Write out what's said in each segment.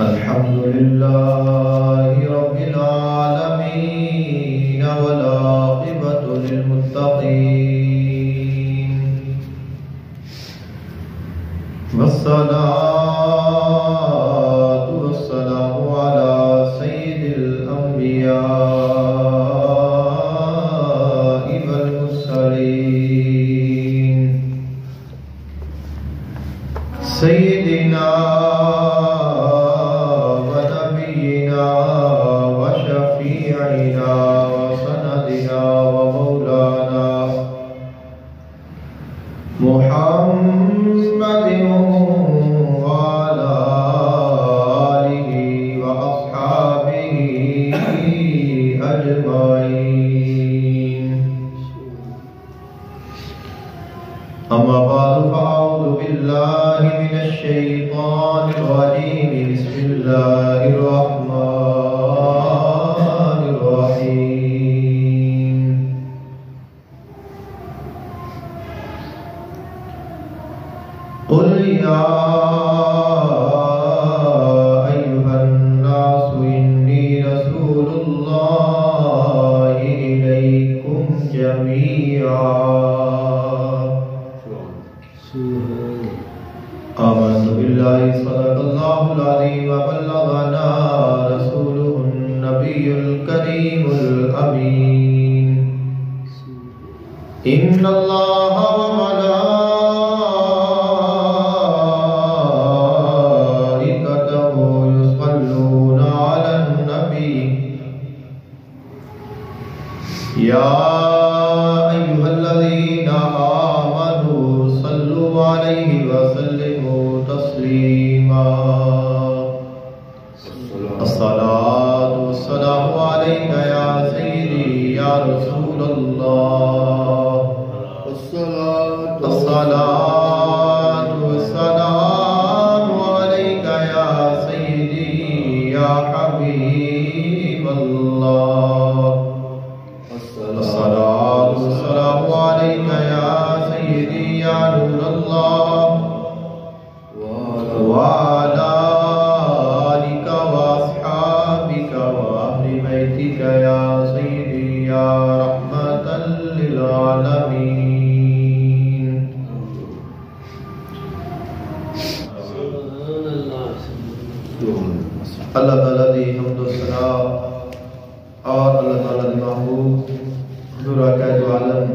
الحمد لله رب العالمين والعاقبة للمتقين والصلاة والسلام على سيد الأنبياء والمرسلين سيدنا ونبينا وشفيعنا وسندنا ومولانا محمد وعلى آله وأصحابه أجمعين. أما بعد فأعوذ بالله من الشيطان الرجيم. بسم الله الرحمن الرحيم. قل يا أيها الناس إني رسول الله إليكم جميعا. آمنت بالله صدق الله العظيم وبلغنا رسوله النبي الكريم الأمين. إن الله وملائكته يصلون على النبي يا أيها الذين آمنوا صلوا عليه وسلموا تسليما. الصلاة والسلام عليك يا سيدي يا رسول الله. الصلاة والسلام عليك يا سيدي يا حبيب الله. الصلاة والسلام عليك يا سيدي يا نور الله وعلى آلك وأصحابك وأهل بيتك يا سيدي يا رحمة للعالمين. اللہ تعالیٰ دی حمد و ثنا اور اللہ تعالیٰ دی محبوب حضور آقا دو عالم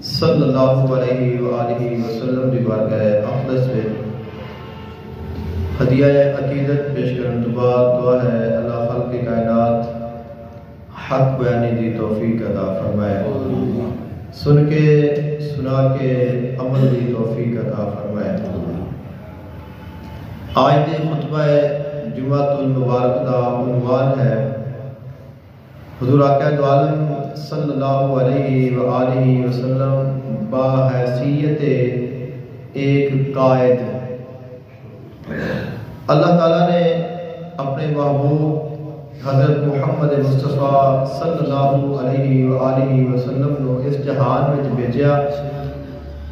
صلی اللہ علیہ وآلہ وسلم دی بارگاہ اقدس میں ہدیہ عقیدت پیش کرنے تو بعد دعا ہے اللہ خلق کائنات حق بیانی دی توفیق عطا فرمائے، سن کے سنا کے عمل دی توفیق عطا فرمائے. آج دے خطبہ جمعۃ المبارک دا عنوان ہے حضور آقا دو عالم صلی اللہ علیہ وآلہ وسلم باحیثیت ایک قائد. اللہ تعالیٰ نے اپنے محبوب حضرت محمد مصطفیٰ صلی اللہ علیہ وآلہ وسلم کو اس جہان میں بھیجا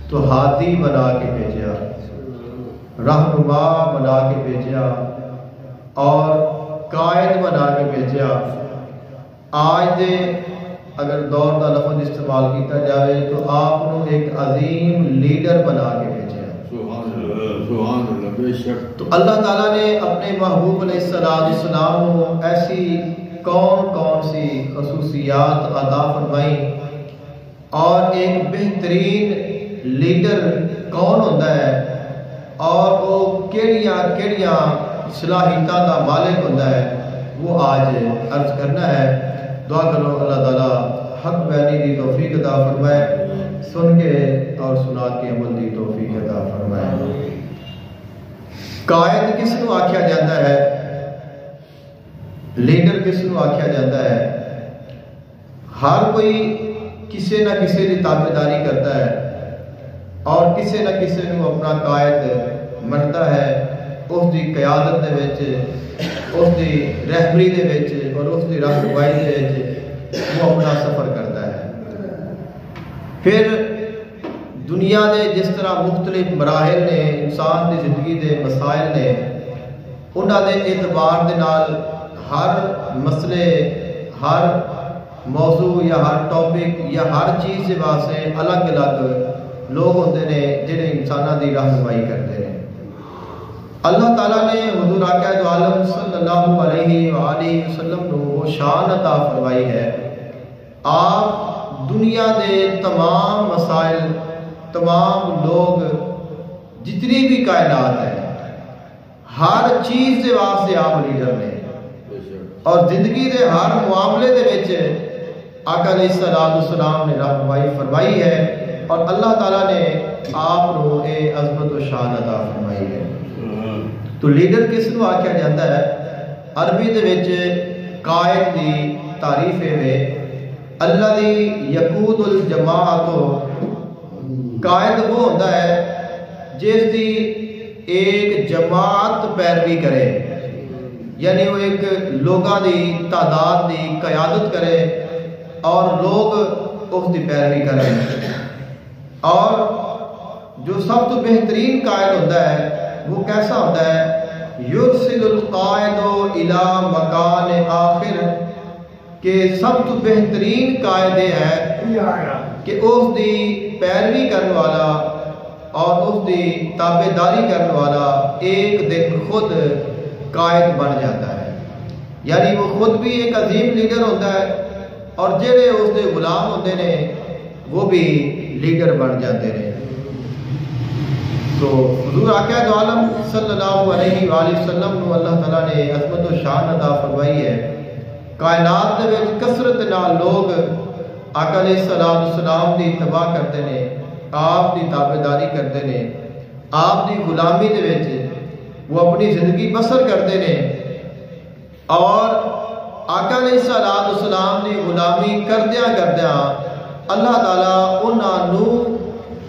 تو ہادی بنا کے بھیجا، رہنما بنا کے بھیجا اور قائد بنا کے بھیجا. آج دے اگر دور دا لفظ استعمال کیتا جائے تو آپ نے ایک عظیم لیڈر بنا کے بھیجا. تو اللہ تعالیٰ نے اپنے محبوب علیہ السلام کو ایسی کون سی خصوصیات عطا فرمائی اور ایک بہترین لیڈر کون ہوتا ہے اور وہ کیڑیاں صلاحیتاں دا مالک ہوتا ہے، وہ آج عرض کرنا ہے. دعا کرو اللہ تعالیٰ حق بیانی دی توفیق عطا فرمائے، سن کے اور سنا کے عمل دی توفیق عطا فرمائے. قائد کس نو آکھیا جاتا ہے، لیڈر کس نو آکھیا جاتا ہے؟ ہر کوئی کسی نہ کسی کی تابعداری کرتا ہے اور کسی نہ کسی نو اپنا قائد منتا ہے. اس دی قیادت دے وچ، اس دی رہبری دے وچ اور اس دی رہنمائی دے وچ وہ اپنا سفر کرتا ہے. پھر دنیا دے جس طرح مختلف مراحل نے، انسان دی زندگی دے مسائل نے، انہاں دے اعتبار دے نال ہر مسئلے، ہر موضوع یا ہر ٹاپک یا ہر چیز دے واسطے الگ الگ لوگ ہوندے نے جڑے انساناں دی رہنمائی کرتے ہیں۔ اللہ تعالیٰ نے حضور آقا دو عالم صلی اللہ علیہ وآلہ وسلم کو وہ شان عطا فرمائی ہے، آپ دنیا دے تمام مسائل، تمام لوگ، جتنی بھی کائنات ہے، ہر چیز دے واسطے آپ لیڈر نے، اور زندگی دے ہر معاملے دے وچ آقا علیہ السلام نے رہنمائی فرمائی ہے، اور اللہ تعالیٰ نے آپ کو اے عظمت و شان عطا فرمائی ہے۔ تو لیڈر کس نو آکھیا جاتا ہے؟ عربی دے وچ قائد دی تعریف ہے الذی یقود الجماعت، قائد وہ ہوتا ہے جس دی ایک جماعت پیروی کرے، یعنی وہ ایک لوگاں دی تعداد دی قیادت کرے اور لوگ اس دی پیروی کریں۔ اور جو سب تو بہترین قائد ہوتا ہے وہ کیسا ہوتا ہے؟ یرسل القائد الی مکان آخر، کہ سب تو بہترین قائد ہے کہ اس دی پیروی کرنے والا اور اس دی تابع داری کرنے والا ایک دن خود قائد بن جاتا ہے، یعنی وہ خود بھی ایک عظیم لیڈر ہوتا ہے اور جڑے اس دے غلام ہوتے ہیں وہ بھی لیڈر بن جاتے ہیں۔ تو حضور آقا دو عالم صلی اللہ علیہ وآلہ وسلم نو اللہ تعالیٰ نے عظمت و شان عطا فرمائی ہے۔ کائنات دے وچ کثرت نال لوگ آقا علیہ السلام دی اتباع کرتے ہیں، آپ دی تابعداری کرتے ہیں، آپ دی غلامی دے وچ وہ اپنی زندگی بسر کرتے ہیں، اور آقا علیہ السلام دی غلامی کردیاں کردیاں اللہ تعالیٰ انہاں نو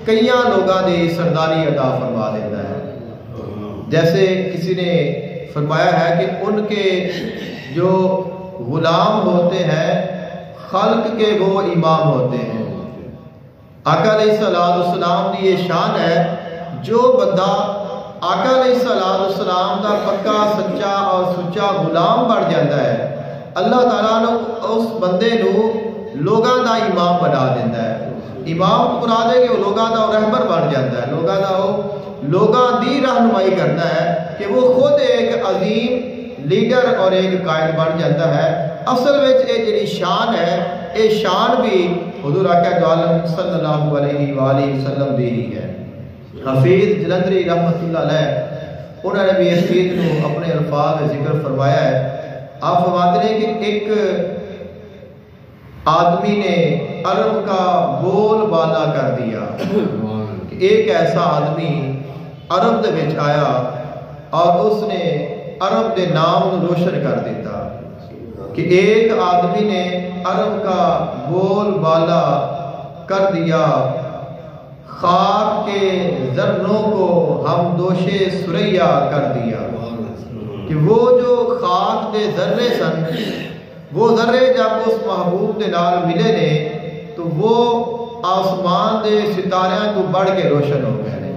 کئیاں لوگاں دی سرداری عطا فرما دیتا ہے۔ جیسے کسی نے فرمایا ہے کہ ان کے جو غلام ہوتے ہیں خلق کے وہ امام ہوتے ہیں۔ آقا علیہ السلام کی یہ شان ہے، جو بندہ آقا علیہ السلام کا پکا سچا اور سچا غلام بن جاتا ہے، اللہ تعالیٰ نے اس بندے نو لوگاں دا امام بنا دیتا ہے۔ امام مراد ہے کہ وہ لوگاں دا رہبر بن جاتا ہے، لوگاں دی رہنمائی کرتا ہے کہ وہ خود ایک عظیم لیڈر اور ایک قائد بن جاتا ہے۔ اصل وچ یہ جڑی شان ہے، یہ شان بھی حضور آقا دو عالم صلی اللہ علیہ وآلہ وسلم دی ہی ہے۔ حفیظ جلندری رحمۃ اللہ علیہ انہوں نے بھی اس چیز کو اپنے الفاظ میں ذکر فرمایا ہے۔ آپ فرماتے ہیں کہ ایک آدمی نے عرب کا بول بالا کر دیا، کہ ایک ایسا آدمی عرب دے وچ آیا اور اس نے عرب دے نام روشن کر دیتا، کہ ایک آدمی نے عرب کا بول بالا کر دیا، خاک کے ذروں کو ہم دوشے سریا کر دیا، کہ وہ جو خاک دے ذرے سن، وہ ذرے جب اس محبوب دے نال ملے نے تو وہ آسمان دے ستاریاں کو بڑھ کے روشن ہو گئے نے۔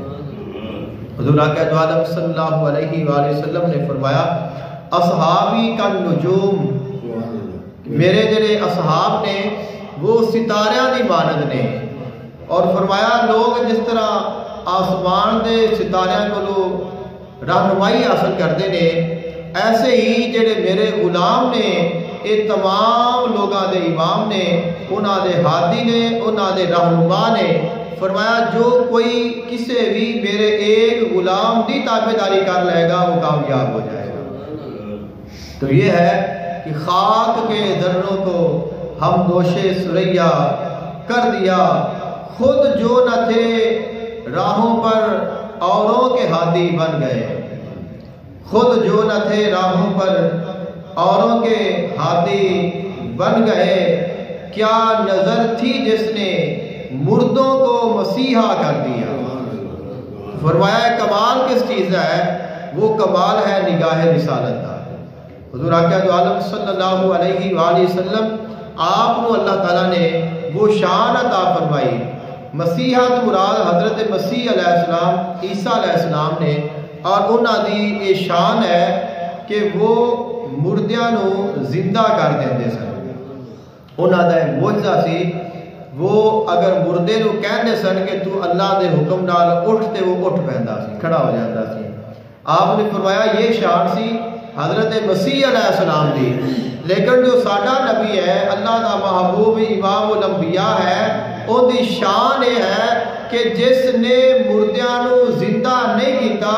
حضور آقا دو عالم صلی اللہ علیہ وآلہ وسلم نے فرمایا اصحابی کا نجوم، میرے جڑے اصحاب نے وہ ستاریاں دی مانند نے، اور فرمایا لوگ جس طرح آسمان دے ستاریاں کو رہنمائی حاصل کرتے نے، ایسے ہی جڑے میرے غلام نے یہ تمام لوگاں دے امام نے، انہاں دے ہادی نے، انہاں دے رہنما نے۔ فرمایا جو کوئی کسی بھی میرے ایک غلام دی تابعداری کر لے گا وہ کامیاب ہو جائے گا۔ تو یہ ہے کہ خاک کے ذروں کو ہم دوشے سریا کر دیا، خود جو نہ تھے راہوں پر اوروں کے ہادی بن گئے، خود جو نہ تھے راہوں پر اوروں کے ہادی بن گئے، کیا نظر تھی جس نے مردوں کو مسیحا کر دیا۔ فرمایا کمال کس چیز ہے؟ وہ کمال ہے نگاہ رسالت کا۔ حضور آقا دو عالم صلی اللہ علیہ وآلہ وسلم آپ کو اللہ تعالیٰ نے وہ شان عطا فرمائی۔ مسیحت مراد حضرت مسیح علیہ السلام، عیسیٰ علیہ السلام نے، اور انہاں دی یہ شان ہے کہ وہ مردیاں نو زندہ کر دیندے سن. انہاں دا معجزہ سی. وہ اگر مردے نو کہندے سن کہ تو اللہ دے حکم نال اٹھ تے وہ اٹھ پیندا سی, کھڑا ہو جاندا سی. آپ نے فرمایا یہ شان سی حضرت مسیح علیہ السلام دی. لیکن جو ساڈا نبی ہے, اللہ دا محبوب امام الانبیاء ہے, ان دی شان یہ ہے کہ جس نے مردیاں نو زندہ نہیں کیتا,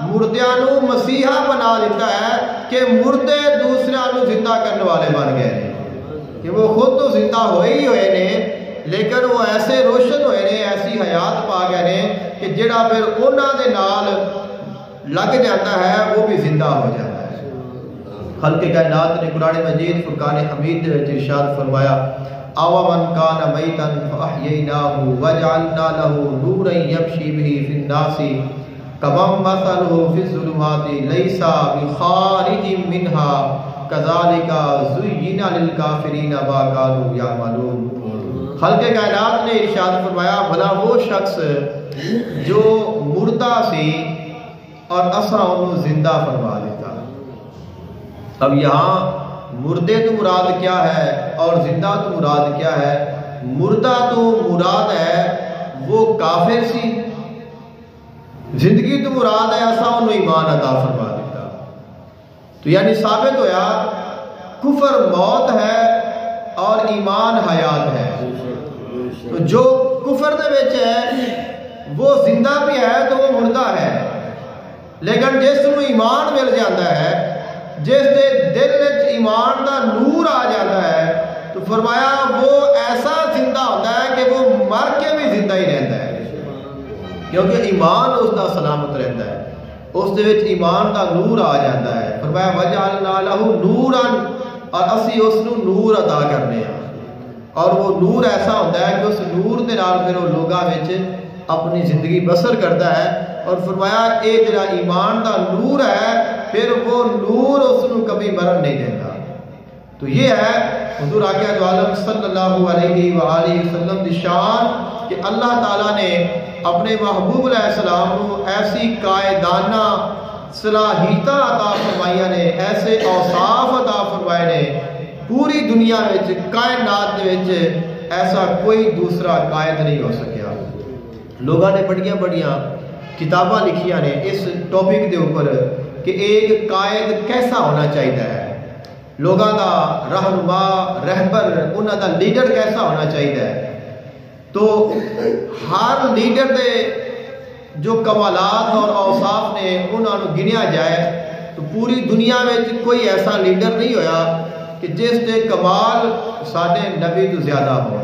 مردیاں نو مسیحا بنا دیتا ہے کہ مردے دوسرے نو زندہ کرنے والے بن گئے ہیں. کہ وہ خود تو زندہ ہوئے ہی ہوئے نے, لیکن وہ ایسے روشن ہوئے نے, ایسی حیات پا گئے نے کہ جڑا پھر انہاں دے نال لگ جاتا ہے وہ بھی زندہ ہو جاتا ہے. خلق کائنات نے قرآن مجید فرقان حمید وچ ارشاد فرمایا اَوَ مَنْ كَانَ مَيْتًا فَأَحْيَيْنَاهُ وَجَعَلْنَا لَهُ نُورًا يَمْشِي بِهِ فِي النَّاسِ كَمَنْ مَثَلُهُ فِي الظُّلُمَاتِ لَيْسَ بِخَارِجٍ مِنْهَا كَذَلِكَ زُيِّنَ لِلْكَافِرِينَ مَا كَانُوا يَعْمَلُونَ. خلق کائنات نے ارشاد فرمایا بھلا وہ شخص جو مردہ سی اور اساں انہوں زندہ فرما دیتا. اب یہاں مردے تو مراد کیا ہے اور زندہ تو مراد کیا ہے؟ مردہ تو مراد ہے وہ کافر سی, زندگی تو مراد ہے ایسا انہوں ایمان عطا فرما دیتا. تو یعنی ثابت ہویا کفر موت ہے اور ایمان حیات ہے. تو جو کفر دے وچ ہے وہ زندہ بھی ہے تو وہ مردہ ہے, لیکن جس نو ایمان مل جاتا ہے, جس دے دل وچ ایمان دا نور آ جاتا ہے, تو فرمایا وہ ایسا زندہ ہوتا ہے کہ وہ مر کے بھی زندہ ہی رہتا ہے, کیونکہ ایمان اس دا سلامت رہتا ہے, اس دے وچ ایمان دا نور آ جاتا ہے. فرمایا وَجَعَلْنَا لَهُ نُورًا, اور اسی اس نو نور عطا کرنے ہیں, اور وہ نور ایسا ہوتا ہے کہ اس نور دے نال پھر وہ لوگاں وچ اپنی زندگی بسر کرتا ہے. اور فرمایا اے جڑا ایمان دا نور ہے پھر وہ نور اس نو کبھی مرن نہیں دیتا. تو یہ ہے حضور آقا دو عالم صلی اللہ علیہ وآلہ وسلم دی شان کہ اللہ تعالیٰ نے اپنے محبوب علیہ السلام نو ایسی قائدانہ صلاحیتاں عطا فرمائیاں نے, ایسے اوصاف عطا فرمائے نے, پوری دنیا وچ کائنات دے وچ ایسا کوئی دوسرا قائد نہیں ہو سکیا. لوگاں نے بڑیاں بڑیاں کتاباں لکھیاں نے اس ٹاپک دے اوپر کہ ایک قائد کیسا ہونا چاہیے ہے, لوگاں دا رہنما رہبر انہاں دا لیڈر کیسا ہونا چاہیے ہے. تو ہر لیڈر دے جو کمالات اور اوصاف نے انہاں نو گنیا جائے تو پوری دنیا میں کوئی ایسا لیڈر نہیں ہویا کہ جس دے کمال ساڈے نبی تو زیادہ ہو.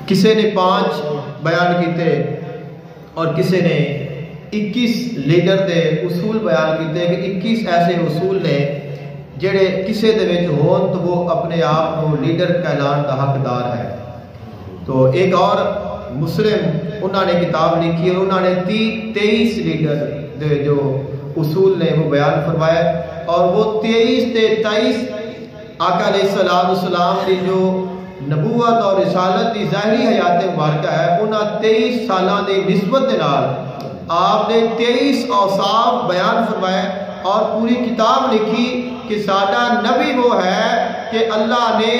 کسی نے 5 بیان کیتے اور کسی نے 21 لیڈر دے اصول بیان کیتے کہ 21 ایسے اصول نے جڑے کسی دے وچ ہون تو وہ اپنے آپ کو لیڈر کہلان کا حقدار ہے. تو ایک اور مسلم انہوں نے کتاب لکھی اور انہوں نے 23 لیڈر دے جو اصول نے وہ بیان فرمائے, اور وہ 23 تے 23 آقا علیہ السلام کی جو نبوت اور رسالت کی ظاہری حیات مبارکہ ہے, انہاں 23 سالاں دی نسبت دے نال آپ نے 23 اوصاف بیان فرمائے اور پوری کتاب لکھی کہ ساڈا نبی وہ ہے کہ اللہ نے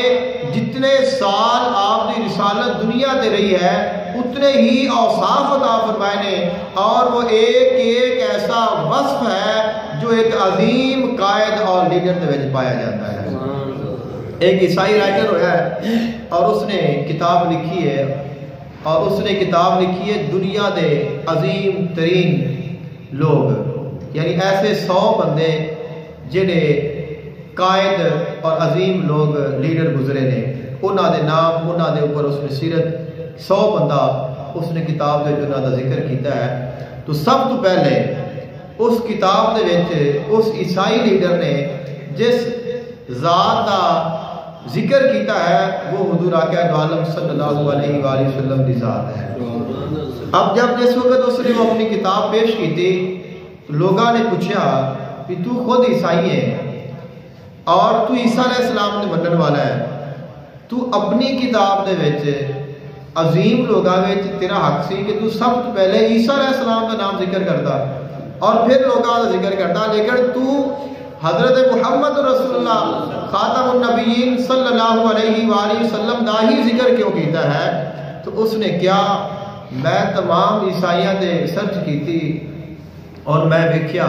جتنے سال آپ کی رسالت دنیا تے رہی ہے اتنے ہی اوصاف عطا فرمائے نے, اور وہ ایک ایک ایسا وصف ہے جو ایک عظیم قائد اور لیڈر دے وچ پایا جاتا ہے. ایک عیسائی رائٹر ہوا ہے اور اس نے کتاب لکھی ہے, اور اس نے کتاب لکھی ہے دنیا دے عظیم ترین لوگ, یعنی ایسے 100 بندے جڑے قائد اور عظیم لوگ لیڈر گزرے نے, انہاں دے نام انہاں دے اوپر اس نے سیرت 100 بندہ اس نے کتاب دے جنہاں دا ذکر کیتا ہے. تو سب تو پہلے اس کتاب دے وچ اس عیسائی لیڈر نے جس ذات دا ذکر کیتا ہے وہ حضور آقا دو عالم صلی اللہ علیہ وآلہ وسلم دی ذات ہے. اب جب جس وقت اس نے وہ اپنی کتاب پیش کی تھی لوگاں نے پوچھا کہ تو خود عیسائی ہے اور تو عیسیٰ علیہ السلام نے منن والا ہے, تو اپنی کتاب دے وچ عظیم لوگاں وچ تیرا حق سی کہ تو سب تو پہلے عیسیٰ علیہ السلام کا نام ذکر کرتا. اور پھر لوگوں کا ذکر کرتا، لیکن تو حضرت محمد رسول اللہ خاتم النبیین صلی اللہ علیہ وآلہ وسلم دا ہی ذکر کیوں کیتا ہے؟ تو اس نے کیا، میں تمام عیسائیاں دے سرچ کی تھی اور میں ویکھیا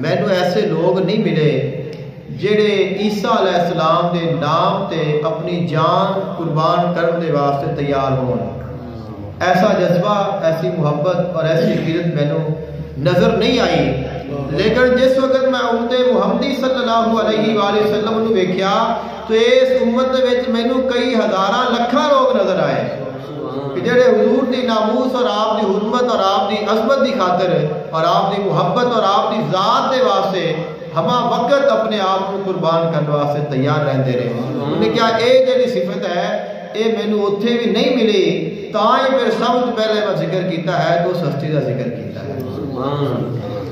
مینوں ایسے لوگ نہیں ملے جڑے عیسیٰ علیہ السلام دے نام تے اپنی جان قربان کرنے دے واسطے تیار ہون۔ ایسا جذبہ، ایسی محبت اور ایسی عقیدت مینوں نظر نہیں آئی۔ لیکن جس وقت میں امت محمدی صلی اللہ علیہ وآلہ وسلم نو ویکھیا تو اس امت دے وچ مینوں کئی ہزاراں لکھاں لوگ نظر آئے کہ جڑے حضور دی ناموس اور آپ دی حرمت اور آپ دی عظمت دی خاطر اور آپ دی محبت اور آپ دی ذات دے واسطے ہما وقت اپنے آپ کو قربان کرنے واسطے تیار رہندے رہے۔ انہوں نے کیا اے جڑی صفت ہے اے مینوں اوتھے بھی نہیں ملی، تاں ہی پھر سب تو پہلے میں ذکر کیتا ہے تو ہستی دا ذکر کیتا ہے۔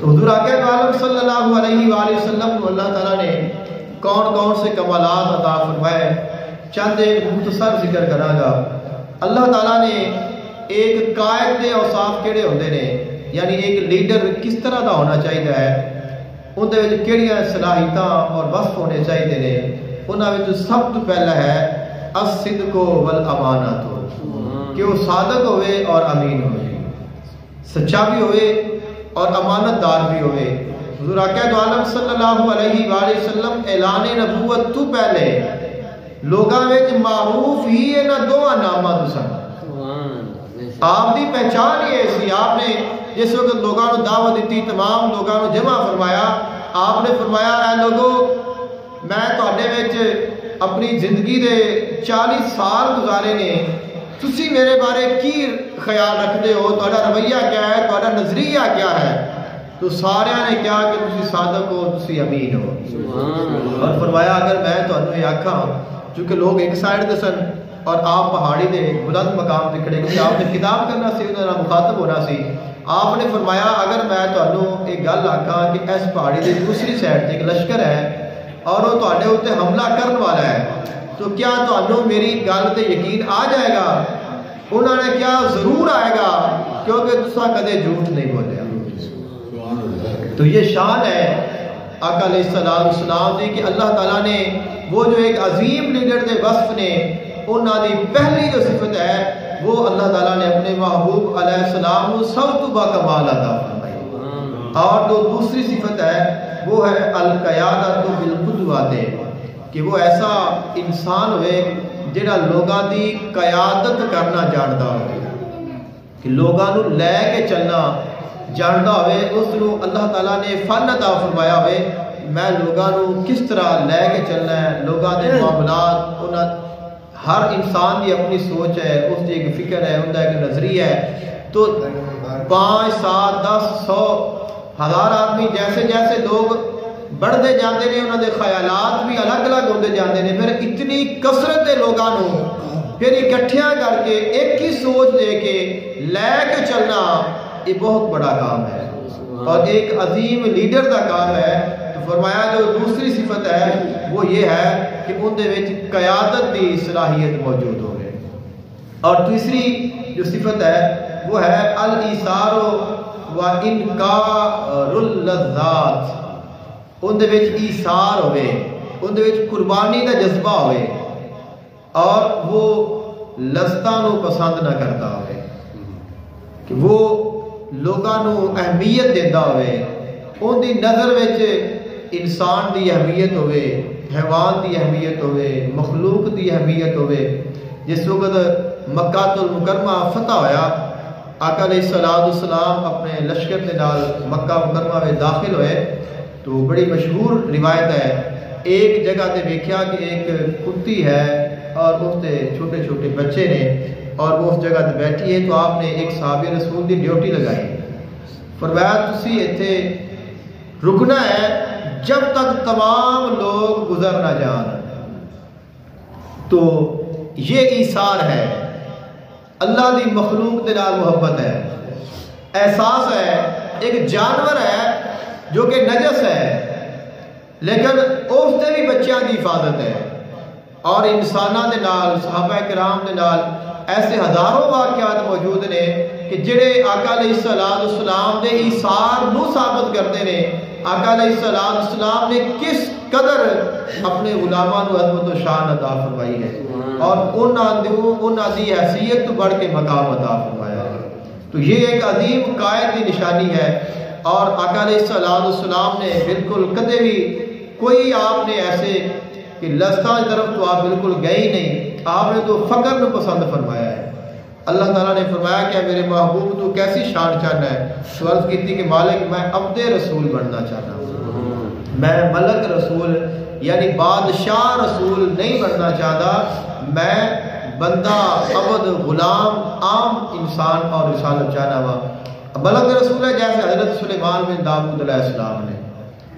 تو حضور آقا عالم صلی اللہ علیہ وآلہ وسلم کو اللہ تعالیٰ نے کون کون سے کمالات عطا فرمائے، چند ایک مختصر ذکر کراں گا۔ اللہ تعالیٰ نے ایک قائد دے اوصاف کیڑے ہوندے نے، یعنی ایک لیڈر کس طرح دا ہونا چاہیے ہے، ان دے وچ کیڑیاں صلاحیتاں اور وصف ہونے چاہیے نے، انہاں وچ سب تو پہلا ہے الصدق والامانۃ، کہ وہ صادق ہوئے اور امین ہوئے، سچا بھی ہوئے اور امانت دار بھی ہوئے۔ حضور آقا عالم صلی اللہ علیہ وآلہ وسلم اعلان نبوت تو پہلے لوگاں وچ معروف ہی انہاں دوواں ناماں تو سن۔ آپ دی پہچان یہ سی، آپ نے جس وقت لوگاں نو دعوت دیتی، تمام لوگاں نو جمع فرمایا، آپ نے فرمایا اے لوگو میں تواڈے وچ اپنی زندگی دے 40 سال گزارے نے، تسی میرے بارے کی خیال رکھتے ہو، تہاڈا رویہ کیا ہے، تہاڈا نظریہ کیا ہے؟ تو سارے نے کہا کہ تسی صادق ہو، تسی امین ہو۔ اور فرمایا اگر میں تہانوں یہ آکھاں، چونکہ لوگ ایک سائڈ دے سن اور آپ پہاڑی دے بلند مقام تے کھڑے، کیونکہ آپ نے خطاب کرنا سی، انہاں نال مخاطب ہونا سی۔ آپ نے فرمایا اگر میں تہانوں ایک گل آکھاں کہ اس پہاڑی دے دوسری سائڈ تے ایک لشکر ہے اور وہ تہاڈے اوتے حملہ کرن والا ہے، تو کیا تہانوں میری گل تے یقین آ جائے گا؟ انہوں نے کیا ضرور آئے گا، کیونکہ تسا کدے جھوٹ نہیں بولیا۔ تو یہ شان ہے آقا علیہ السلام دی کہ اللہ تعالیٰ نے وہ جو ایک عظیم لیڈر دے وصف نے، انہاں دی پہلی جو صفت ہے وہ اللہ تعالیٰ نے اپنے محبوب علیہ السلام کو سب تو با کمال عطا فرمائی۔ اور جو دوسری صفت ہے وہ ہے القیادۃ بالقدوۃ، کہ وہ ایسا انسان ہوئے جڑا لوگاں دی قیادت کرنا جانتا ہوئے، کہ لوگاں نو لے کے چلنا جانتا ہوئے۔ اس نو اللہ تعالیٰ نے فن عطا فرمایا ہوئے، میں لوگاں نو کس طرح لے کے چلنا ہے، لوگاں دے معاملات، انہاں ہر انسان دی اپنی سوچ ہے، اس دی ایک فکر ہے، ان دا ایک نظریہ ہے۔ تو 5 7 10 100 1000 آدمی جیسے جیسے لوگ بڑھتے جاتے ہیں، انہوں نے خیالات بھی الگ الگ ہوتے جاتے ہیں، پھر اتنی کثرت لوگوں پھر اکٹھیاں کر کے ایک ہی سوچ دے کے لے کے چلنا یہ بہت بڑا کام ہے اور ایک عظیم لیڈر کا کام ہے۔ تو فرمایا جو دوسری صفت ہے وہ یہ ہے کہ ان دے وچ قیادت دی صلاحیت موجود ہو گئے، اور تیسری جو صفت ہے وہ ہے الایثار و انکار اللذات، ان دے وچ ایثار ہوئے، ان دے وچ قربانی دا جذبہ ہوئے، اور وہ لذتاں نو پسند نہ کرتا ہوئے، کہ وہ لوگاں نو اہمیت دیتا ہوئے، ان دی نظر وچ انسان دی اہمیت ہوئے، حیوان دی اہمیت ہوئے، مخلوق دی اہمیت ہوئے۔ جس وقت مکہ المکرمہ فتح ہویا، آقا علیہ السلام اپنے لشکر کے نال مکہ مکرمہ میں داخل ہوئے، تو بڑی مشہور روایت ہے، ایک جگہ تے دیکھا کہ ایک کتی ہے اور اس تے چھوٹے چھوٹے بچے نے، اور وہ اس جگہ تے بیٹھی ہے، تو آپ نے ایک صحابی رسول دی ڈیوٹی لگائی، فرمایا تسی ایتھے رکنا ہے جب تک تمام لوگ گزر نہ جان۔ تو یہ ایثار ہے، اللہ دی مخلوق دے نال محبت ہے، احساس ہے۔ ایک جانور ہے جو کہ نجس ہے لیکن اس تے بھی بچیاں دی حفاظت ہے، اور انساناں دے نال، صحابہ کرام دے نال ایسے ہزاروں واقعات موجود نے کہ جڑے آقا علیہ السلام دے ایثار نو ثابت کرتے ہیں آقا علیہ السلام نے کس قدر اپنے غلاماں نو عظمت و شان عطا فرمائی ہے اور انہاں دی حیثیت تو بڑھ کے مقام عطا فرمایا ہے. تو یہ ایک عظیم قائد کی نشانی ہے. اور آقا علیہ السلام نے بالکل کدے بھی کوئی آپ نے ایسے کہ لستاں کی طرف تو آپ بالکل گئے ہی نہیں. آپ نے تو فقر کو پسند فرمایا ہے. اللہ تعالیٰ نے فرمایا کہ میرے محبوب تو کیسی شان چاہنا ہے. تو عرض کی تھی کہ مالک میں عبد رسول بننا چاہتا ہوں, میں ملک رسول یعنی بادشاہ رسول نہیں بننا چاہتا, میں بندہ عبد غلام عام انسان اور رسالت چاہنا ہوا. ملک رسول ہے جیسے حضرت سلیمان بن داؤد علیہ السلام نے,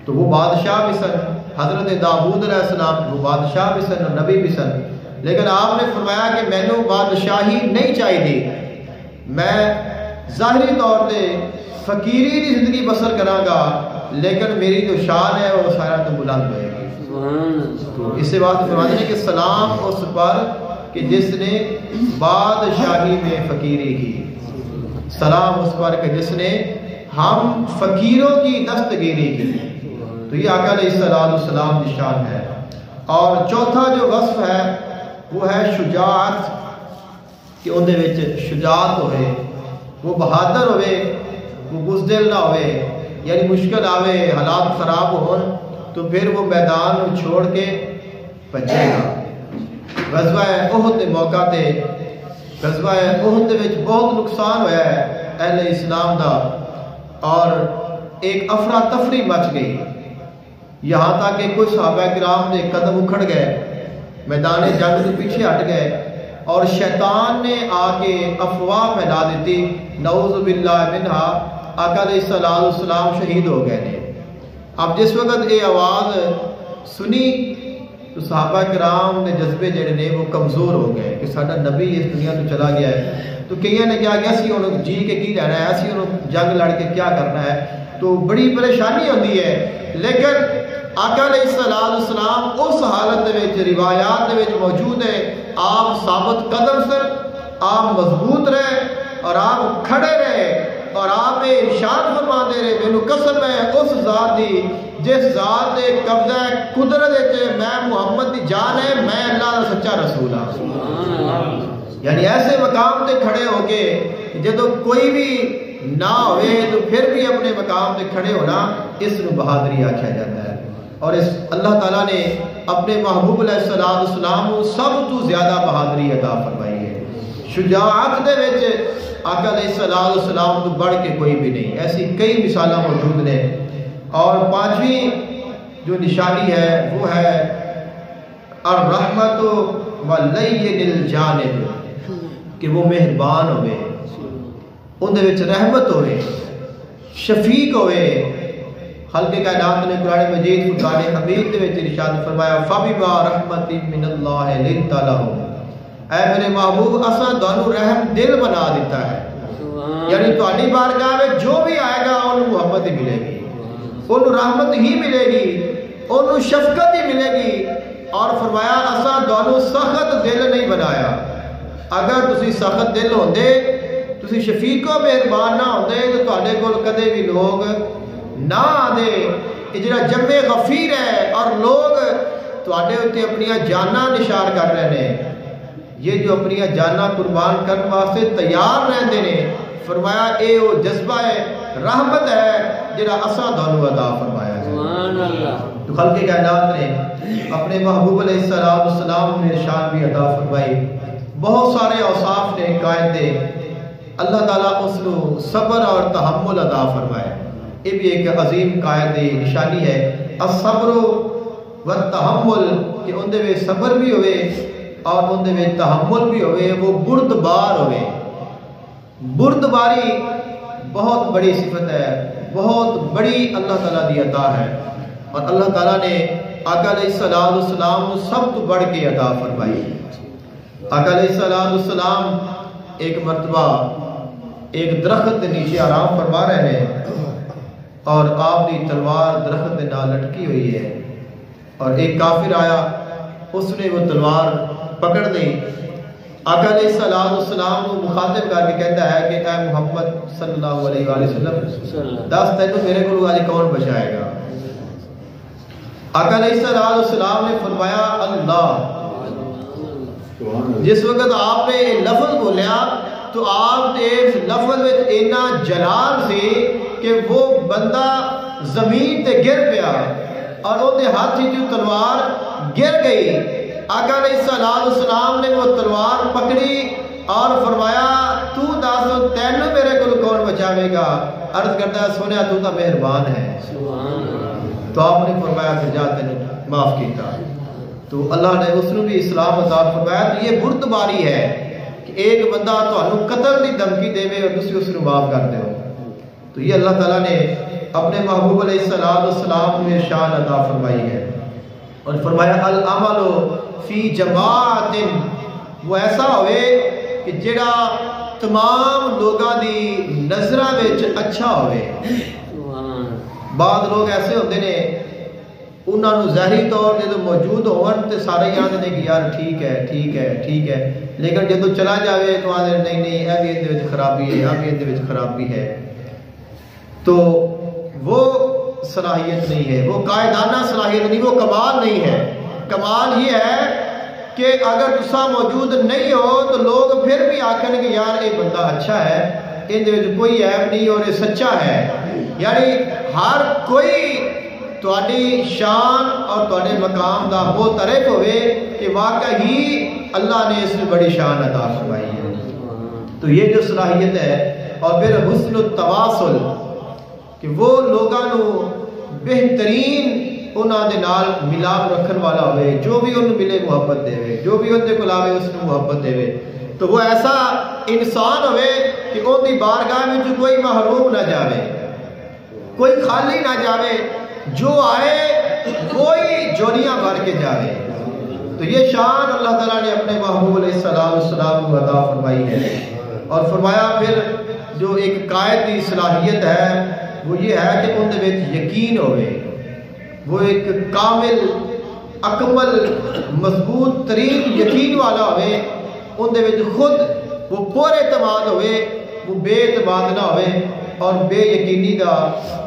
تو وہ بادشاہ بھی سن. حضرت داؤد علیہ السلام وہ بادشاہ بھی سن اور نبی بھی سن. لیکن آپ نے فرمایا کہ میں نے بادشاہی نہیں چاہیے, میں ظاہری طور پہ فقیری کی زندگی بسر کراں گا, لیکن میری جو شان ہے وہ سارا تو بلند ہوئے گی. اس سے بات فرماتے ہیں کہ سلام اس پر کہ جس نے بادشاہی میں فقیری کی, سلام اس پر کہ جس نے ہم فقیروں کی دستگیری کی. تو یہ آقا علیہ السلام کی شان ہے. اور چوتھا جو وصف ہے وہ ہے شجاعت, کہ اندے وچ شجاعت ہوئے, وہ بہادر ہوئے, وہ بزدل نہ ہوئے. یعنی مشکل آوے, حالات خراب ہون تو پھر وہ میدان کو چھوڑ کے بچے گا. غزوہ احد کے موقع تے غزوہ احد وچ بہت نقصان ہوا ہے اہل اسلام دا, اور ایک افراتفری مچ گئی, یہاں تک کہ کچھ صحابہ کرام نے قدم اکھڑ گئے, میدان جنگ سے پیچھے ہٹ گئے, اور شیطان نے آ کے افواہ پھیلا دیتی, نعوذ باللہ منہا, آقا علیہ السلام شہید ہو گئے نے. اب جس وقت یہ آواز سنی تو صحابہ کرام نے جذبے جڑے نے وہ کمزور ہو گئے کہ ساڈا نبی اس دنیا تو چلا گیا ہے. تو کئیاں نے کیا کہ اسی انہوں جی کے کی رہنا ہے, اسی انہوں جنگ لڑ کے کیا کرنا ہے. تو بڑی پریشانی ہوتی ہے. لیکن آقا علیہ السلام اس حالت دے وچ روایات دے وچ موجود ہے, آپ ثابت قدم سر, آپ مضبوط رہے اور آپ کھڑے رہے, اور آپ ارشاد فرما دے رہے مینوں قسم ہے اس ذات دی جس ذات دے قبضہ قدرت وچ میں محمد دی جان ہے, میں اللہ دا سچا رسول ہوں. یعنی ایسے مقام تے کھڑے ہو کے جدو کوئی بھی نہ ہوئے تو پھر بھی اپنے مقام تے کھڑے ہونا, اس نو بہادری آکھیا جاتا ہے. اور اس اللہ تعالیٰ نے اپنے محبوب علیہ السلام کو سب تو زیادہ بہادری عطا فرمائی ہے. شجاعت دے وچ آقا علیہ السلام تو بڑھ کے کوئی بھی نہیں. ایسی کئی مثالیں موجود ہیں. اور پانچویں جو نشانی ہے وہ ہے الرحمت واللین الجانب, کہ وہ مہربان ہوئے, اندے وچ رحمت ہوئے, شفیق ہوئے. خلق کائنات نے قرآن مجید فرقان حمید دے وچ ارشاد فرمایا فَبِمَا رَحْمَةٍ مِّنَ اللَّهِ لِنْتَ لَهُمْ, اے میرے محبوب اساں تانوں رحم دل بنا دیتا ہے. یعنی تہاڈی بارگاہ میں جو بھی آئے گا انہوں محبت ہی ملے گی, انہوں رحمت ہی ملے گی, انہوں شفقت ہی ملے گی. اور فرمایا اساں تانوں سخت دل نہیں بنایا. اگر تسی سخت دل ہوندے, تسی شفیق و مہربان نہ ہوندے تو تہاڈے کول کدے بھی لوگ نہ آدھے. جڑا جمع غفیر ہے اور لوگ تواڈے اوتے اپنی جاناں نثار کر رہے ہیں, یہ جو اپنی جاناں قربان کرنے واسطے تیار رہندے نے, فرمایا اے وہ جذبہ ہے رحمت ہے جڑا اساں تانوں عطا فرمایا ہے. سبحان اللہ. تو خلق کائنات نے اپنے محبوب علیہ السلام نے شان بھی عطا فرمائی. بہت سارے اوصاف نے قائد دے, اللہ تعالیٰ اس کو صبر اور تحمل عطا فرمائے. یہ بھی ایک عظیم قائد نشانی ہے, الصبر والتحمل, کہ اندے میں صبر بھی ہوئے اور اندے میں تحمل بھی ہوئے. وہ بردبار ہوئے. بردباری بہت بڑی صفت ہے, بہت بڑی اللہ تعالیٰ دی عطا ہے. اور اللہ تعالیٰ نے آقا علیہ السلام سب تو بڑھ کے عطا فرمائی. آقا علیہ السلام ایک مرتبہ ایک درخت نیچے آرام فرما رہے ہیں, اور آپ کی تلوار درخت نہ لٹکی ہوئی ہے, اور ایک کافر آیا, اس نے وہ تلوار پکڑ لی. آقا علیہ السلام کو مخاطب کر کے کہتا ہے کہ اے محمد صلی اللہ علیہ وآلہ وسلم دس تینوں میرے کو آج کون بچائے گا؟ آقا علیہ السلام نے فرمایا اللہ۔ جس وقت آپ نے لفظ بولیا تو آپ نے اس لفظ میں اتنا جلال سی کہ وہ بندہ زمین تے گر پیا اور وہ ہاتھ جو تلوار گر گئی۔ آقا علیہ السلام نے وہ تلوار پکڑی اور فرمایا تو دس تینوں میرے کو کون بچاوے گا؟ عرض کرتا ہے سونے تو تا مہربان ہے۔ تو آپ نے فرمایا کہ جا تینوں معاف کیتا۔ تو اللہ نے اس نے بھی اسلام عطا فرمایا۔ تو یہ بردباری ہے کہ ایک بندہ تو قتل کی دھمکی دے اور دوسری اس کو معاف کر دے۔ تو یہ اللہ تعالیٰ نے اپنے محبوب علیہ السلام میں شان عطا فرمائی ہے اور فرمایا العمل فی جماعت، وہ ایسا ہوئے کہ جڑا تمام لوگاں دی نظراں وچ اچھا ہوئے۔ بعض لوگ ایسے ہوتے ہیں انہوں نے ظاہری طور جب موجود ہون تو سارے یاد نے کہ یار ٹھیک ہے ٹھیک ہے ٹھیک ہے، لیکن جب چلا جاوے تو آدھے نہیں نہیں یہ بھی اندر خرابی ہے، یہ بھی اندر خرابی ہے۔ تو وہ صلاحیت نہیں ہے، وہ قائدانہ صلاحیت نہیں، وہ کمال نہیں ہے۔ کمال یہ ہے کہ اگر تسا موجود نہیں ہو تو لوگ پھر بھی آکھن کہ یار یہ بندہ اچھا ہے، اندر کوئی عیب نہیں اور یہ سچا ہے۔ یعنی ہر کوئی تواڈی شان اور تواڈے مقام دا معترف ہوئے کہ واقعی اللہ نے اس میں بڑی شان عطا فرمائی ہے۔ تو یہ جو صلاحیت ہے، اور پھر حسن التواصل کہ وہ لوگاں نو بہترین انہاں دے نال ملاپ رکھن والا ہوئے، جو بھی انہوں ملے محبت دے، جو بھی ان دے کول آوے اس کو محبت دے۔ تو وہ ایسا انسان ہوئے کہ ان دی بارگاہ میں جو کوئی محروم نہ جاوے، کوئی خالی نہ جاوے، جو آئے وہی جوڑیاں بھر کے جاوے۔ تو یہ شان اللہ تعالیٰ نے اپنے محبوب علیہ السلام کو عطا فرمائی ہے۔ اور فرمایا پھر جو ایک قائد کی صلاحیت ہے وہ یہ ہے کہ ان دے وچ یقین ہوئے، وہ ایک کامل اکمل مضبوط ترین یقین والا ہوئے، ان دے وچ خود وہ پورے اعتماد ہوئے، وہ بے اعتماد نہ ہوئے اور بے یقینی کا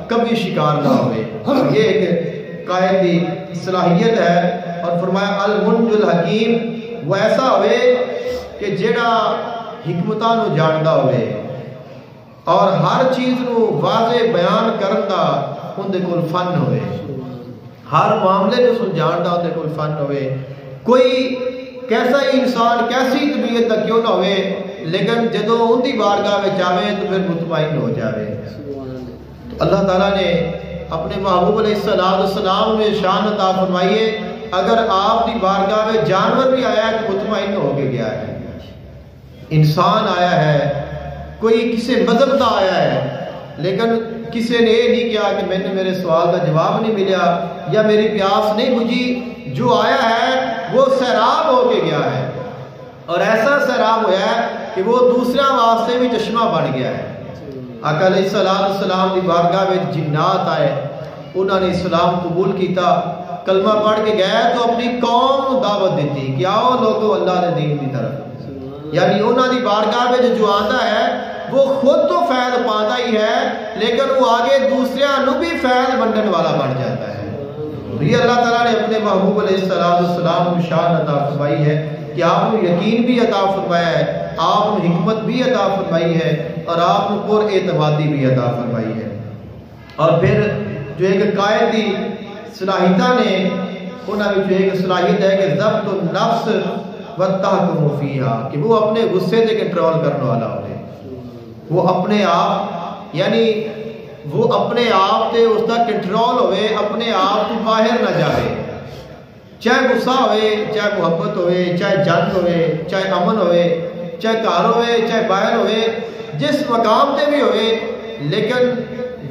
کبھی شکار نہ ہوئے۔ یہ ایک قائد کی صلاحیت ہے۔ اور فرمایا المنج الحکیم، وہ ایسا ہوئے کہ جڑا حکمتاں نو جاندا ہوئے اور ہر چیز نو واضح بیان کرن دا ان دے کول فن ہوئے، ہر معاملے نو سمجھان دا ان دے کول فن ہوئے۔ کوئی کیسا ہی انسان کیسی طبیعت دا کیوں نہ ہوئے، لیکن جدو ان دی بارگاہ میں جاوے تو پھر مطمئن ہو جاوے۔ تو اللہ تعالیٰ نے اپنے محبوب علیہ السلام میں شان عطا فرمائیے، اگر آپ دی بارگاہ میں جانور بھی آیا ہے تو مطمئن ہو کے گیا ہے، انسان آیا ہے، کوئی کسی مذہب کا آیا ہے، لیکن کسی نے یہ نہیں کیا کہ میں نے میرے سوال کا جواب نہیں ملا یا میری پیاس نہیں بجھی، جو آیا ہے وہ سیراب ہو کے گیا ہے، اور ایسا سیراب ہوا ہے کہ وہ دوسرا واسطے بھی چشمہ بن گیا ہے۔ آقا علیہ السلام کی بارگاہ میں جنات آئے، انہوں نے اسلام قبول کیتا، کلمہ پڑھ کے گئے تو اپنی قوم دعوت دیتی کہ آؤ لوگو اللہ نے دین کی طرف۔ یعنی انہوں نے بارگاہ میں جو آتا ہے وہ خود تو فیض پاتا ہی ہے، لیکن وہ آگے دوسرے بھی فیض بننے والا بن جاتا ہے۔ تو یہ اللہ تعالیٰ نے اپنے محبوب علیہ السلام کو شان عطا فرمائی ہے کہ آپ کو یقین بھی عطا فرمایا ہے، آپ کو حکمت بھی عطا فرمائی ہے، اور آپ کو پر اعتمادی بھی عطا فرمائی ہے۔ اور پھر جو ایک قائد کی صلاحیتاں نے انہوں نے جو ایک صلاحیت ہے کہ ضبط النفس والتحکم فیہا، کہ وہ اپنے غصے سے کنٹرول کرنے والا ہوئے، وہ اپنے آپ یعنی وہ اپنے آپ تے اس کا کنٹرول ہوئے، اپنے آپ تو باہر نہ جائے، چاہے غصہ ہوئے، چاہے محبت ہوئے، چاہے جنگ ہوئے، چاہے امن ہوئے، چاہے گھر ہوئے، چاہے باہر ہوئے، جس مقام تے بھی ہوئے، لیکن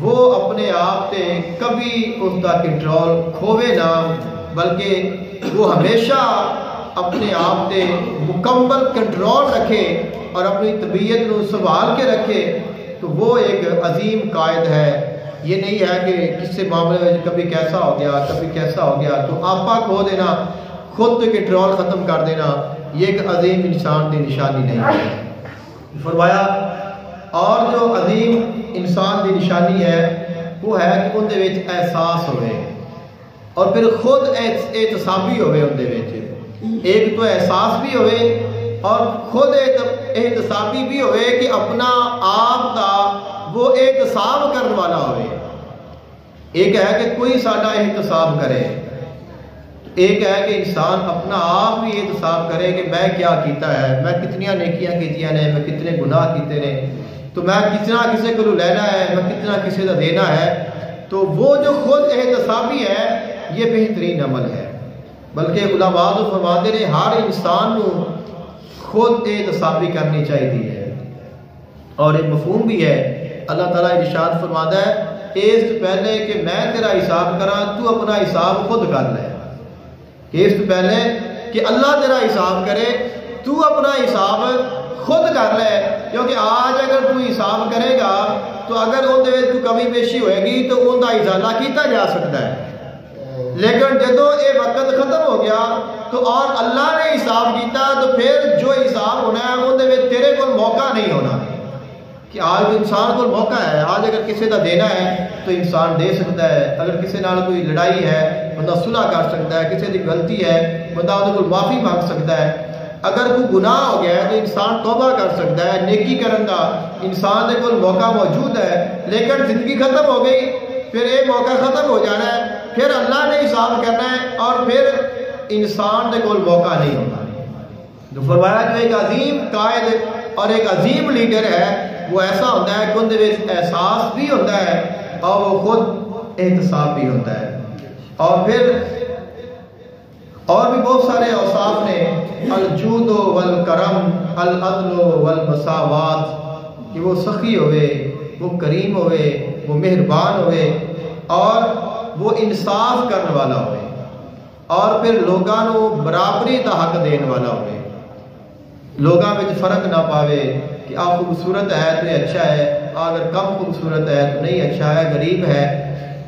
وہ اپنے آپ تے کبھی اس کا کنٹرول کھوے نہ، بلکہ وہ ہمیشہ اپنے آپ تے مکمل کنٹرول رکھے اور اپنی طبیعت کو سنبھال کے رکھے۔ تو وہ ایک عظیم قائد ہے۔ یہ نہیں ہے کہ کسی معاملے میں کبھی کیسا ہو گیا کبھی کیسا ہو گیا تو آپا کھو دینا، خود کنٹرول ختم کر دینا، یہ ایک عظیم انسان کی نشانی نہیں ہے۔ فرمایا اور جو عظیم انسان کی نشانی ہے وہ ہے کہ اندر وچ احساس ہوئے اور پھر خود احتسابی ہوئے اندر وچ، ایک تو احساس بھی ہوئے اور خود احتسابی بھی ہوئے کہ اپنا آپ کا وہ احتساب کرنے والا ہوئے۔ ایک ہے کہ کوئی ساڈا احتساب کرے، ایک ہے کہ انسان اپنا آپ بھی احتساب کرے کہ میں کیا کیتا ہے، میں کتنی نیکیاں کیتیاں نے، میں کتنے گناہ کیتے نے، تو میں کتنا کسی کو لینا ہے، میں کتنا کسی کا دینا ہے۔ تو وہ جو خود احتسابی ہے یہ بہترین عمل ہے، بلکہ علماء فرماتے ہیں ہر انسان کو خود احتسابی کرنی چاہیے۔ اور ایک مفہوم بھی ہے، اللہ تعالیٰ ارشاد فرماتا ہے اس سے پہلے کہ میں تیرا حساب کرا تو اپنا حساب خود کر لے، اس سے پہلے کہ اللہ تیرا حساب کرے تو اپنا حساب خود کر لے، کیونکہ آج اگر تو حساب کرے گا تو اگر اندر تو کمی بیشی ہوئے گی تو ان کا ازالہ کیتا جا سکتا ہے، لیکن جدو یہ وقت ختم ہو گیا تو اور اللہ نے حساب کیتا تو پھر جو حساب ہونا ہے اندر تیرے کو موقع نہیں ہونا کہ آج انسان کو موقع ہے، آج اگر کسی کا دینا ہے تو انسان دے سکتا ہے، اگر کسی نال کوئی لڑائی ہے بندہ صلح کر سکتا ہے، کسی کی غلطی ہے بندہ ان کو معافی مانگ سکتا ہے، اگر کوئی گناہ ہو گیا ہے تو انسان توبہ کر سکتا ہے، نیکی کرن کا انسان کے کوئی موقع موجود ہے، لیکن زندگی ختم ہو گئی پھر یہ موقع ختم ہو جانا ہے، پھر اللہ نے حساب کرنا ہے اور پھر انسان کے کوئی موقع نہیں ہونا۔ تو فرمایا جو ایک عظیم قائد اور ایک عظیم لیڈر ہے وہ ایسا ہوتا ہے کہ ان میں احساس بھی ہوتا ہے اور وہ خود احتساب بھی ہوتا ہے۔ اور پھر اور بھی بہت سارے اوصاف نے، الجود والکرم، العدل والمساوات، کہ وہ سخی ہوئے، وہ کریم ہوئے، وہ مہربان ہوئے اور وہ انصاف کرنے والا ہوئے، اور پھر لوگاں نو برابری دا حق دین والا ہوئے، لوگاں میں فرق نہ پاوے کہ آپ خوبصورت ہے تو یہ اچھا ہے، اگر کم خوبصورت ہے تو نہیں اچھا ہے، غریب ہے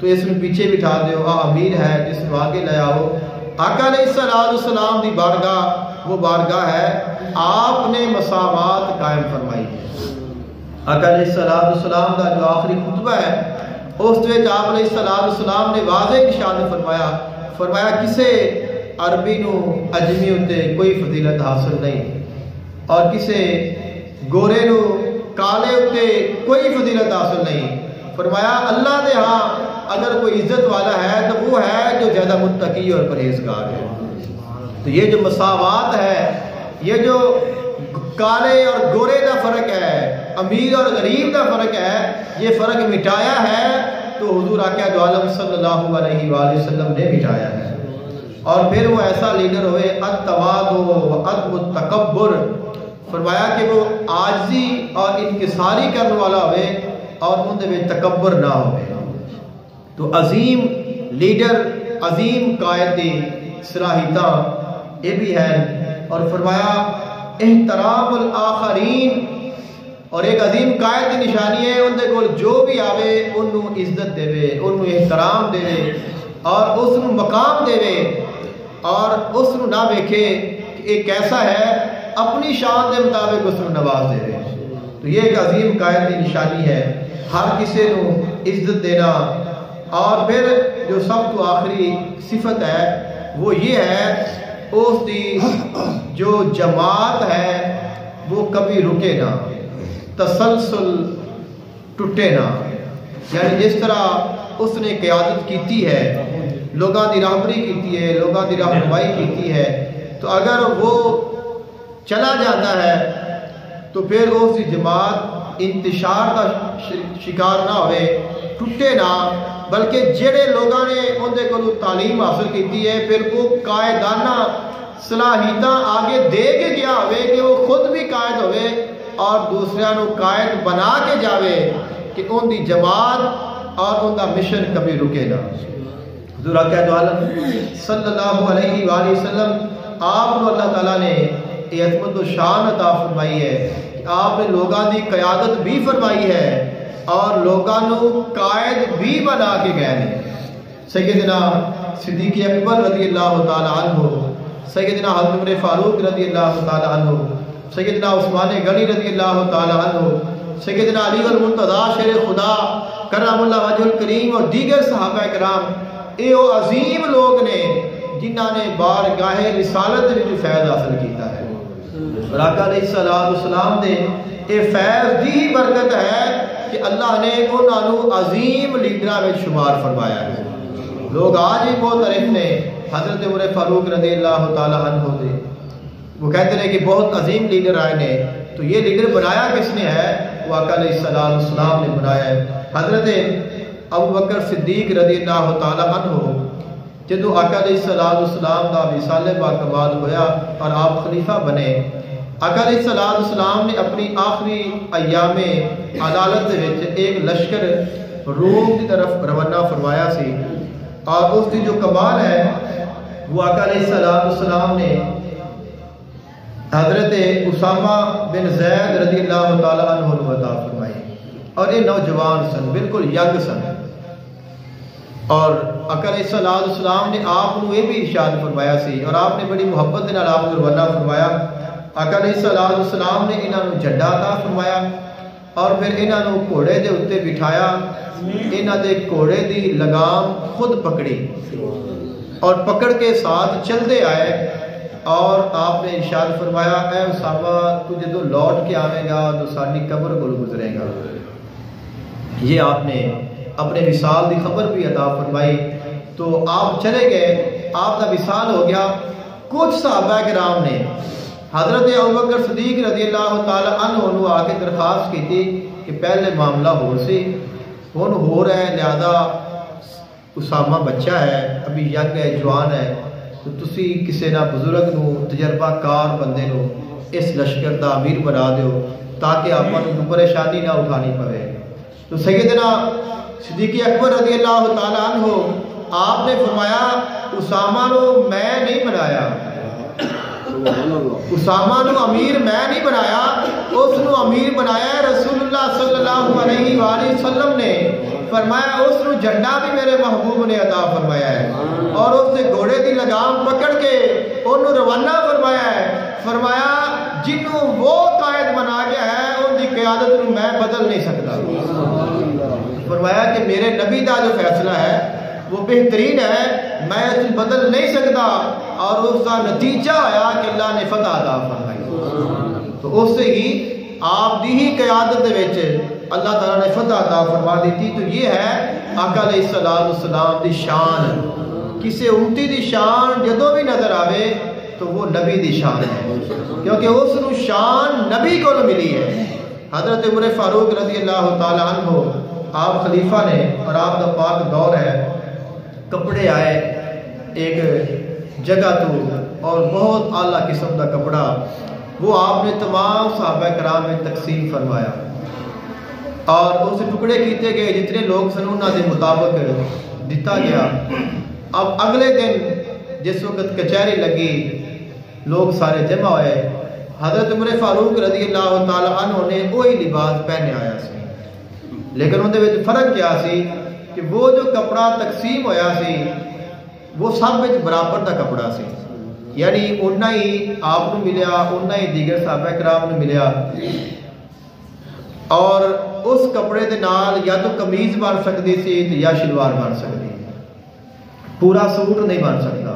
تو اس میں پیچھے بٹھا دیو، امیر ہے تو اس میں آگے لے آؤ۔ آقا علیہ السلام دی بارگاہ وہ بارگاہ ہے آپ نے مساوات قائم فرمائی ہے۔ آقا علیہ السلام کا جو آخری خطبہ ہے اس وچ آپ علیہ السلام نے واضح ارشاد فرمایا کسے عربی نو اجمی ہوتے کوئی فضیلت حاصل نہیں اور کسے گورے نو کالے ہوتے کوئی فضیلت حاصل نہیں۔ فرمایا اللہ دے ہاں اگر کوئی عزت والا ہے تو وہ ہے جو زیادہ متقی اور پرہیزگار ہے۔ تو یہ جو مساوات ہے، یہ جو کالے اور گورے کا فرق ہے، امیر اور غریب کا فرق ہے، یہ فرق مٹایا ہے تو حضور آقا دو عالم صلی اللہ علیہ وآلہ وسلم نے مٹایا ہے۔ اور پھر وہ ایسا لیڈر ہوئے التواضع وعدم التکبر، فرمایا کہ وہ عاجزی اور انکساری کرنے والا ہوئے اور ان میں تکبر نہ ہوئے۔ تو عظیم لیڈر، عظیم قائد کی صلاحیتاں یہ بھی ہے۔ اور فرمایا احترام الآخرین، اور ایک عظیم قائد کی نشانی ہے ان کو جو بھی آوے انہوں عزت دے، انہوں احترام دے اور اس نو مقام دے اور اس نو نہ دیکھے کہ ایک کیسا ہے، اپنی شان کے مطابق اس نو نواز دے۔ تو یہ ایک عظیم قائد کی نشانی ہے، ہر کسی نو عزت دینا۔ اور پھر جو سب تو آخری صفت ہے وہ یہ ہے اس دی جو جماعت ہے وہ کبھی رکے نہ، تسلسل ٹوٹے نہ، یعنی جس طرح اس نے قیادت کیتی ہے، لوگاں دی راہبری کیتی ہے، لوگاں دی رہنمائی کیتی ہے، تو اگر وہ چلا جاتا ہے تو پھر اس دی جماعت انتشار کا شکار نہ ہوئے، ٹوٹے نہ، بلکہ جڑے لوگاں نے اندے کو تعلیم حاصل کیتی ہے پھر وہ قائدانہ صلاحیتاں آگے دے کے گیا ہوئے کہ وہ خود بھی قائد ہوئے اور دوسرے نو قائد بنا کے جاوے کہ ان دی جماعت اور ان کا مشن کبھی رکے نہ۔ حضور آقا دو عالم صلی اللہ علیہ وآلہ وسلم آپ کو اللہ تعالیٰ نے یہ عظمت و شان عطا فرمائی ہے کہ آپ نے لوگاں دی قیادت بھی فرمائی ہے اور لوگاں نو قائد بھی بنا کے گئے ہیں۔ سیدنا صدیق اکبر رضی اللہ تعالیٰ عنہ سیدنا حضرت عمر فاروق رضی اللہ تعالی عنہ، سیدنا عثمان غنی رضی اللہ تعالی عنہ، سیدنا علی المرتضیٰ شیر خدا کرم اللہ وجہ الکریم اور دیگر صحابہ کرام، اے وہ عظیم لوگ نے جنہاں نے بارگاہ رسالت میں فیض حاصل کیتا ہے۔ اور آقا علیہ السلام نے اے فیض دی برکت ہے کہ اللہ نے انہاں نو عظیم لیڈراں میں شمار فرمایا ہے۔ لوگ آج ہی بہت عرف نے حضرت عمر فاروق رضی اللہ تعالی عنہ دے، وہ کہتے ہیں کہ بہت عظیم لیڈر آئے نے، تو یہ لیڈر بنایا کس نے ہے؟ وہ آقا علیہ السلام نے بنایا ہے۔ حضرت ابو بکر صدیق رضی اللہ تعالی عنہ جدو آقا علیہ السلام دا وصال باکمال ہویا اور آپ خلیفہ بنے، آقا علیہ السلام نے اپنی آخری ایام عدالت وچ ایک لشکر روم کی طرف روانہ فرمایا سی، اور اس کی جو کمال ہے وہ آقا علیہ السلام نے حضرت اسامہ بن زید رضی اللہ تعالی عنہ کو عطا فرمائی، اور یہ نوجوان سن، بالکل ینگ سن، اور آقا علیہ السلام نے آپ کو یہ بھی ارشاد فرمایا سی، اور آپ نے بڑی محبت کے نال آپ کو روانہ فرمایا۔ آقا علیہ السلام نے انہاں نو جھنڈا عطا فرمایا، اور پھر انہاں نو گھوڑے دے اوتے بٹھایا، انہاں دے گھوڑے دی لگام خود پکڑی اور پکڑ کے ساتھ چلتے آئے، اور آپ نے ارشاد فرمایا اے اسامہ تو جدو لوٹ کے آوے گا تو ساری قبر کو گزرے گا۔ یہ آپ نے اپنے وصال دی خبر بھی عطا فرمائی، تو آپ چلے گئے، آپ کا وصال ہو گیا۔ کچھ صحابہ کرام نے حضرت ابوبکر صدیق رضی اللہ تعالی عنہ نو آ کے درخواست کی تھی کہ پہلے معاملہ ہو سی، ہن ہو رہا ہے، لہذا اسامہ بچہ ہے، ابھی ینگ ہے، جوان ہے، تو تسی کسی نہ بزرگ نو، تجربہ کار بندے نو اس لشکر دا امیر بنا دیو تاکہ آپ کو پریشانی نہ اٹھانی پڑے۔ تو سیدنا صدیق اکبر رضی اللہ تعالی عنہ آپ نے فرمایا اسامہ نو میں نہیں بنایا، اسامہ نو امیر میں نہیں بنایا، اس نو امیر بنایا ہے رسول اللہ صلی اللہ علیہ وآلہ وسلم نے۔ فرمایا اس نو جھنڈا بھی میرے محبوب نے عطا فرمایا ہے، اور اس نے گھوڑے دی لگام پکڑ کے انہوں روانہ فرمایا ہے۔ فرمایا جنہوں وہ قائد بنا گیا ہے ان کی قیادت نو میں بدل نہیں سکتا۔ فرمایا کہ میرے نبی دا جو فیصلہ ہے وہ بہترین ہے، میں اس بدل نہیں سکتا، اور اس کا نتیجہ آیا کہ اللہ نے فتح عطا فرمائی۔ تو اس سے ہی آپ دی ہی قیادت وچ اللہ تعالیٰ نے فتح عطا فرما دیتی۔ تو یہ ہے آقا علیہ السلام دی شان۔ کسی امتی دی شان جدو بھی نظر آوے تو وہ نبی دی شان ہے، کیونکہ اس نو شان نبی کو ملی ہے۔ حضرت عمر فاروق رضی اللہ تعالی عنہ آپ خلیفہ نے، اور آپ کا پاک دور ہے، کپڑے آئے ایک جگہ تو، اور بہت اعلیٰ قسم کا کپڑا، وہ آپ نے تمام صحابہ کرام میں تقسیم فرمایا، اور اس ٹکڑے کیتے گئے جتنے لوگ سن انہاں دے مطابق دیتا گیا۔ اب اگلے دن جس وقت کچہری لگی، لوگ سارے جمع ہوئے، حضرت عمر فاروق رضی اللہ تعالی عنہ نے وہی لباس پہنے آیا سی، لیکن ان دے فرق کیا سی کہ وہ جو کپڑا تقسیم ہویا سی وہ سب وچ برابر دا کپڑا سی، یعنی اُنہ ہی آپ کو ملیا، اُنہ ہی دیگر صحابہ کرام نے ملیا، اور اس کپڑے دے نال یا تو قمیض بن سکتی سی یا شلوار بن سکتی، پورا سوٹ نہیں بن سکتا۔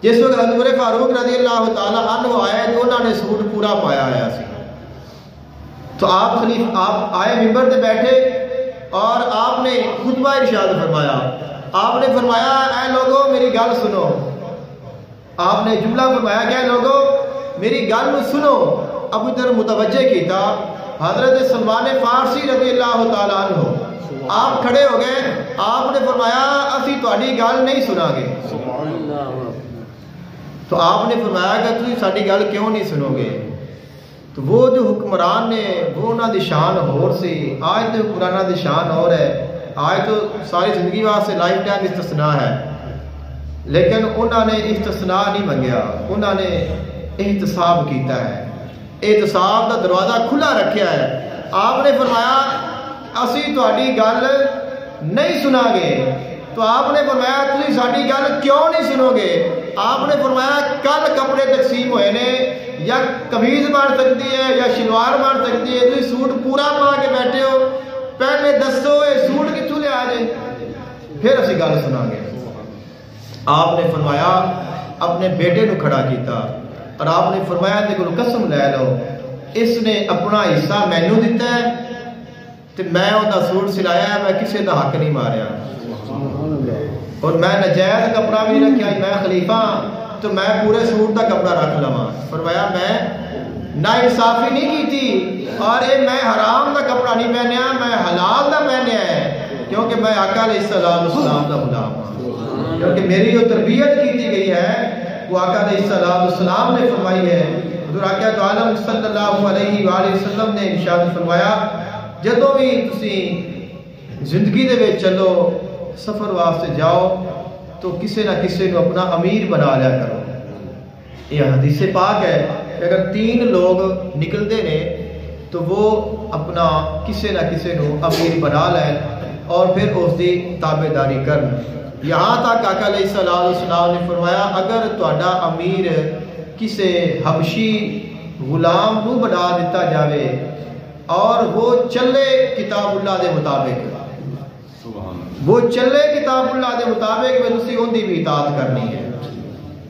جس وقت حضرت عمر فاروق رضی اللہ تعالی عنہ آئے تو انہوں نے سوٹ پورا پایا آیا سی، تو آپ آئے ممبر تے بیٹھے اور آپ نے خطبہ ارشاد فرمایا۔ آپ نے فرمایا اے لوگو میری گل سنو، آپ نے جملہ فرمایا کہ اے لوگو میری گل سنو۔ اب ادھر متوجہ کیتا حضرت سلمان فارسی رضی اللہ تعالیٰ عنہ، آپ کھڑے ہو گئے، آپ نے فرمایا اسی تہاڈی گل نہیں سنا گے۔ تو آپ نے فرمایا کہ تسی ساڈی گل کیوں نہیں سنو گے؟ تو وہ جو حکمران نے وہ انہاں دی شان اور سی، آج تو حکمرانہ دی شان اور ہے، آج تو ساری زندگی واسطے لائف ٹائم استثناء ہے، لیکن انہوں نے استثناء نہیں منگیا، انہوں نے احتساب کیتا ہے، احتساب کا دروازہ کھلا رکھیا ہے۔ آپ نے فرمایا اسی تہاڈی گل نہیں سنا گے، تو آپ نے فرمایا تسی ساڈی گل کیوں نہیں سنو گے؟ آپ نے فرمایا کل کپڑے تقسیم ہوئے نے یا قمیض بن سکتی ہے یا شلوار بن سکتی ہے, تھی سوٹ پورا پا کے بیٹھے ہو, پہلے دسو یہ سوٹ کتوں لے آ جائے پھر اسی گل سنا گے. آپ نے فرمایا اپنے بیٹے کو کھڑا کیتا اور آپ نے فرمایا تے کو قسم لے لو اس نے اپنا حصہ مینو دیتا ہے تے میں وہ سوٹ سلایا ہے, میں کسی کا حق نہیں ماریا اور میں نجائز کپڑا بھی رکھا, میں خلیفہ تو میں پورے سوٹ کا کپڑا رکھ لوا. فرمایا میں نا انصافی نہیں کی تھی اور یہ میں حرام کا کپڑا نہیں پہنیا, میں حلال کا پہنیا ہے کیونکہ میں آقا علیہ السلام کا غلام ہوں, کیونکہ میری جو تربیت کی گئی ہے وہ آقا علیہ السلام نے فرمائی ہے. حضور آقا تو عالم صلی اللہ علیہ وآلہ وسلم نے ارشاد فرمایا جدوں بھی تسی زندگی دے وچ چلو سفر واسطے جاؤ تو کسی نہ کسی کو اپنا امیر بنا لیا کرو. یہ حدیث پاک ہے کہ اگر 3 لوگ نکلتے نے تو وہ اپنا کسی نہ کسی کو امیر بنا لیں اور پھر اس کی تابع داری کرن. یہاں تک آقا علیہ السلام نے فرمایا اگر تہاڈا امیر کسی حبشی غلام کو بنا دیتا جاوے اور وہ چلے کتاب اللہ دے مطابق, وہ چلے کتاب اللہ دے مطابق میں تسی ان دی بھی اطاعت کرنی ہے.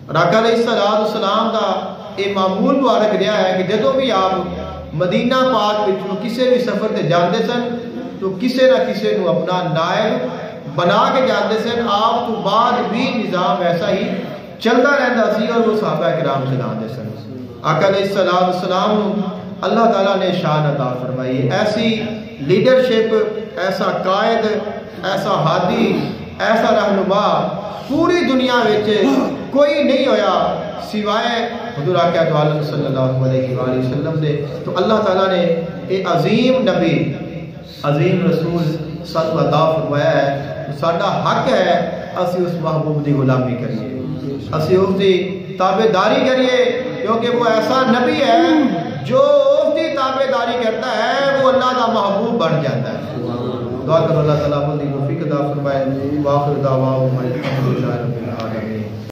آقا علیہ السلام دا یہ معمول مبارک رہا ہے کہ جدوں بھی آپ مدینہ پاک وچوں کسی بھی سفر تے جاندے سن تو کسی نہ کسی کو اپنا نائب بنا کے جاندے سن. آپ تو بعد بھی نظام ایسا ہی چلتا رہتا سی اور وہ صحابہ کرام چلاندے سن. آقا علیہ السلام اللہ تعالیٰ نے شان عطا فرمائی, ایسی لیڈرشپ, ایسا قائد, ایسا ہادی, ایسا رہنما پوری دنیا وچ کوئی نہیں ہویا سوائے حضور آقا تو عالم صلی اللہ علیہ وآلہ وسلم دے. تو اللہ تعالیٰ نے ایک عظیم نبی عظیم رسول سانو عطا فرمایا ہے. ساڈا حق ہے اسی اس محبوب دی غلامی کریے, اسی اس دی تابع داری کریے, کیونکہ وہ ایسا نبی ہے جو اس کی تابع داری کرتا ہے وہ اللہ کا محبوب بن جاتا ہے. دعا کرو اللہ تعالیٰ اپنی توفیق عطا فرمائے. واخر دعواہم الحمدللہ رب العالمین.